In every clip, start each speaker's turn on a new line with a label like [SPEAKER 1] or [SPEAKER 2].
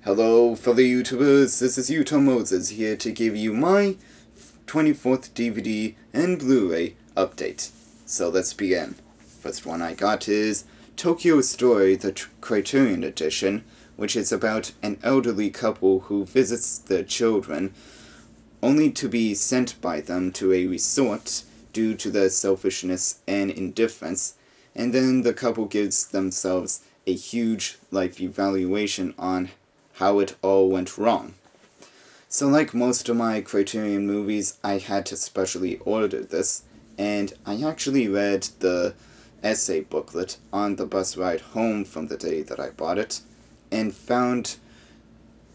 [SPEAKER 1] Hello fellow YouTubers, this is Utah Moses here to give you my 24th DVD and Blu-ray update. So let's begin. First one I got is Tokyo Story, the Criterion Edition, which is about an elderly couple who visits their children, only to be sent by them to a resort due to their selfishness and indifference, and then the couple gives themselves a huge life evaluation on how it all went wrong. So like most of my Criterion movies, I had to specially order this, and I actually read the essay booklet on the bus ride home from the day that I bought it, and found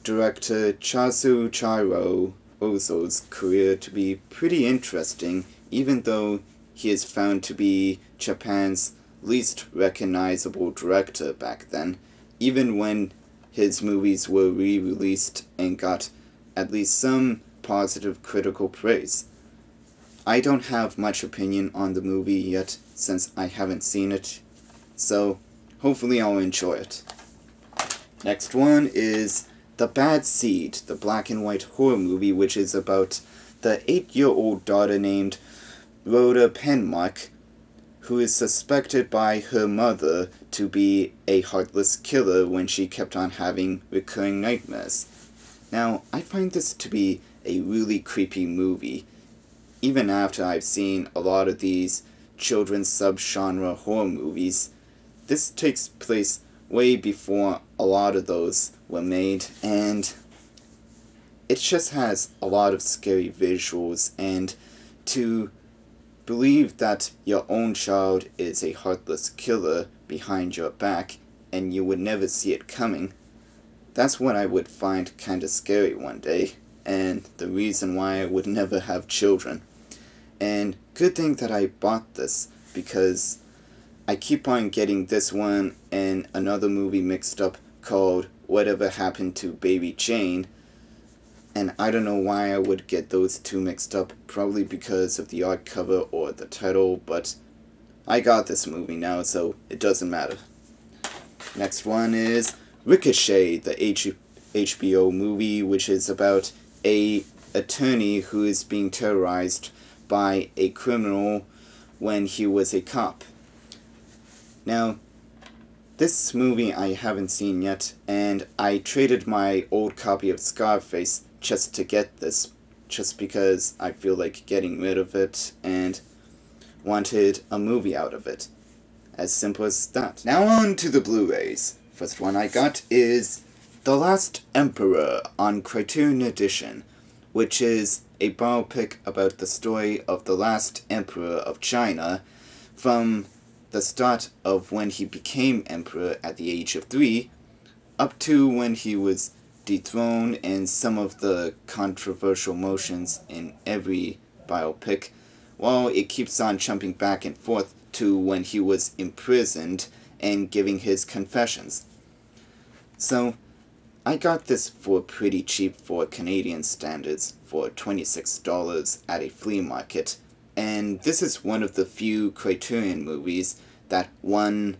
[SPEAKER 1] director Kazuchiro Ozo's career to be pretty interesting, even though he is found to be Japan's least recognizable director back then, even when his movies were re-released and got at least some positive critical praise. I don't have much opinion on the movie yet, since I haven't seen it, so hopefully I'll enjoy it. Next one is The Bad Seed, the black and white horror movie, which is about the 8-year-old daughter named Rhoda Penmark, who is suspected by her mother to be a heartless killer when she kept on having recurring nightmares. Now, I find this to be a really creepy movie, even after I've seen a lot of these children's subgenre horror movies. This takes place way before a lot of those were made, and it just has a lot of scary visuals, and to believe that your own child is a heartless killer behind your back and you would never see it coming, that's what I would find kinda scary one day, and the reason why I would never have children. And good thing that I bought this, because I keep on getting this one and another movie mixed up called Whatever Happened to Baby Jane, and I don't know why I would get those two mixed up, probably because of the art cover or the title, but I got this movie now, so it doesn't matter. Next one is Ricochet, the HBO movie, which is about a attorney who is being terrorized by a criminal when he was a cop. Now, this movie I haven't seen yet, and I traded my old copy of Scarface just to get this, just because I feel like getting rid of it and wanted a movie out of it. As simple as that. Now on to the Blu-rays. First one I got is The Last Emperor on Criterion Edition, which is a biopic about the story of the last emperor of China from the start of when he became emperor at the age of 3 up to when he was dethroned, and some of the controversial motions in every biopic, while it keeps on jumping back and forth to when he was imprisoned and giving his confessions. So, I got this for pretty cheap for Canadian standards, for $26 at a flea market, and this is one of the few Criterion movies that won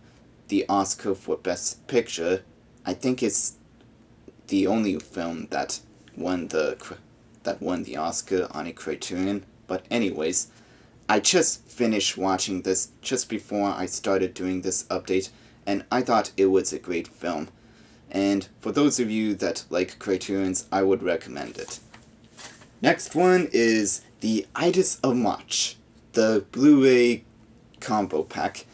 [SPEAKER 1] the Oscar for Best Picture. I think it's the only film that won the Oscar on a Criterion. But anyways, I just finished watching this just before I started doing this update, and I thought it was a great film. And for those of you that like Criterions, I would recommend it. Next one is The Ides of March, the Blu-ray combo pack,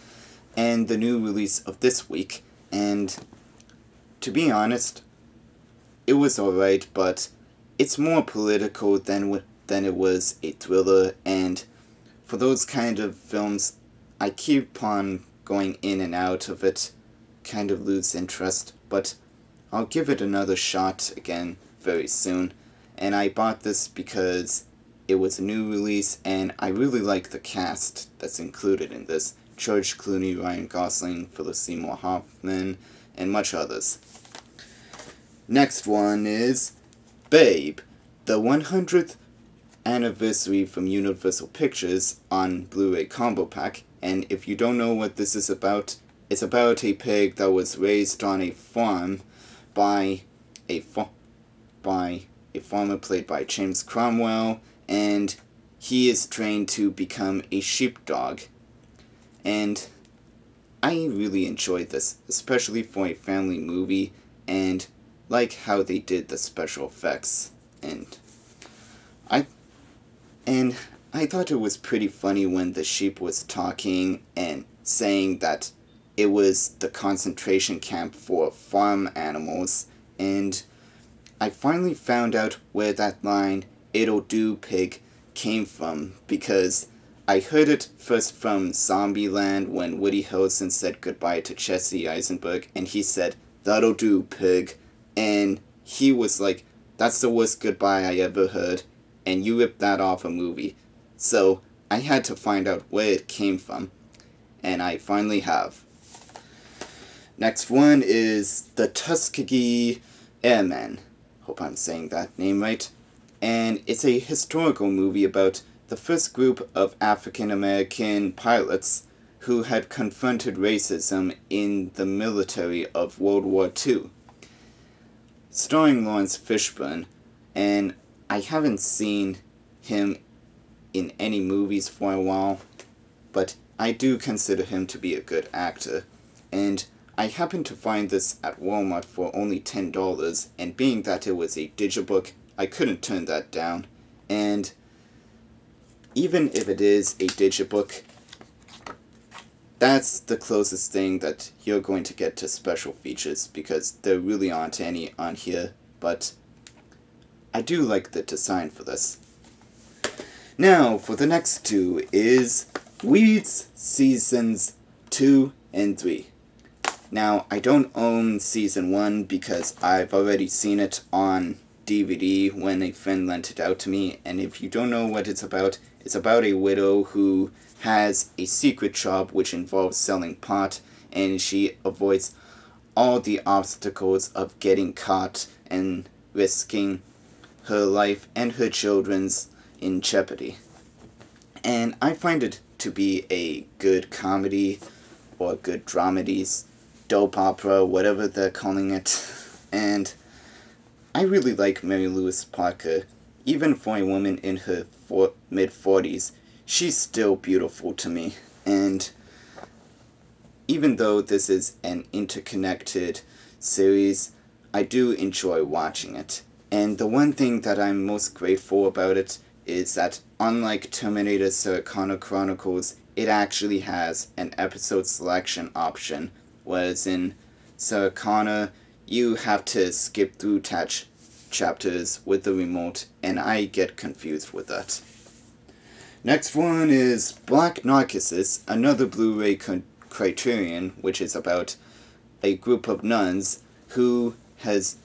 [SPEAKER 1] and the new release of this week. And to be honest, it was alright, but it's more political than it was a thriller, and for those kind of films, I keep on going in and out of it, kind of lose interest, but I'll give it another shot again very soon. And I bought this because it was a new release, and I really like the cast that's included in this. George Clooney, Ryan Gosling, Philip Seymour Hoffman, and much others. Next one is Babe, the 100th anniversary from Universal Pictures on Blu-ray combo pack. And if you don't know what this is about, it's about a pig that was raised on a farm by by a farmer played by James Cromwell, and he is trained to become a sheepdog. And I really enjoyed this, especially for a family movie, and like how they did the special effects. And I thought it was pretty funny when the sheep was talking and saying that it was the concentration camp for farm animals, and I finally found out where that line, "It'll do, pig," came from, because I heard it first from Zombieland when Woody Harrelson said goodbye to Jesse Eisenberg, and he said, "That'll do, pig," and he was like, "That's the worst goodbye I ever heard, and you ripped that off a movie." So I had to find out where it came from, and I finally have. Next one is the Tuskegee Airmen. Hope I'm saying that name right. And it's a historical movie about the first group of African American pilots who had confronted racism in the military of World War II. Starring Lawrence Fishburne, and I haven't seen him in any movies for a while, but I do consider him to be a good actor, and I happened to find this at Walmart for only $10, and being that it was a digibook, I couldn't turn that down. And even if it is a digibook, that's the closest thing that you're going to get to special features, because there really aren't any on here, but I do like the design for this. Now, for the next two is Weeds Seasons 2 and 3. Now, I don't own Season 1 because I've already seen it on DVD when a friend lent it out to me, and if you don't know what it's about a widow who has a secret job which involves selling pot, and she avoids all the obstacles of getting caught and risking her life and her children's in jeopardy. And I find it to be a good comedy, or good dramedy, dope opera, whatever they're calling it, and I really like Mary Louise Parker. Even for a woman in her mid-40s, she's still beautiful to me, and even though this is an interconnected series, I do enjoy watching it. And the one thing that I'm most grateful about it is that, unlike Terminator Sarah Connor Chronicles, it actually has an episode selection option, whereas in Sarah Connor, you have to skip through chapters with the remote, and I get confused with that. Next one is Black Narcissus, another Blu-ray Criterion, which is about a group of nuns who has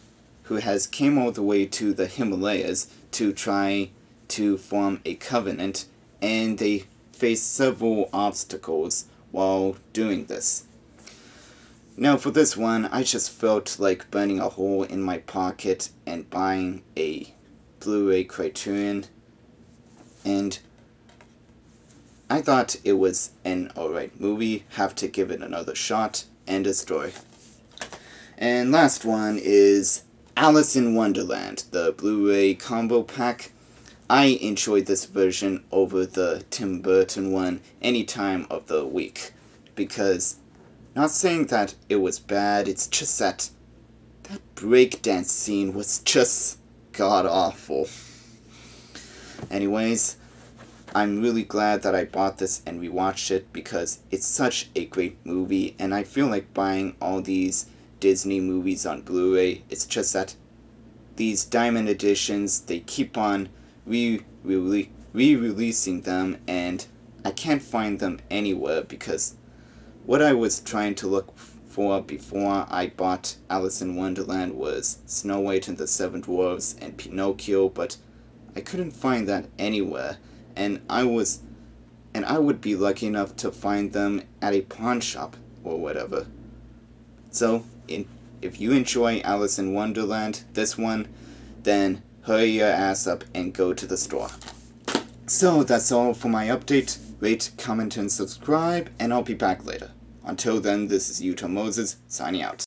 [SPEAKER 1] came all the way to the Himalayas to try to form a covenant, and they face several obstacles while doing this. Now for this one, I just felt like burning a hole in my pocket and buying a Blu-ray Criterion, and I thought it was an alright movie, have to give it another shot, and a story. And last one is Alice in Wonderland, the Blu-ray combo pack. I enjoyed this version over the Tim Burton one any time of the week, because, not saying that it was bad, it's just that breakdance scene was just god-awful. Anyways, I'm really glad that I bought this and rewatched it because it's such a great movie, and I feel like buying all these Disney movies on Blu-ray. It's just that these Diamond Editions, they keep on re-releasing them, and I can't find them anywhere because what I was trying to look for before I bought Alice in Wonderland was Snow White and the Seven Dwarfs and Pinocchio, but I couldn't find that anywhere, and I would be lucky enough to find them at a pawn shop or whatever. So, if you enjoy Alice in Wonderland, this one, then hurry your ass up and go to the store. So that's all for my update. Rate, comment, and subscribe, and I'll be back later. Until then, this is Utah Moses, signing out.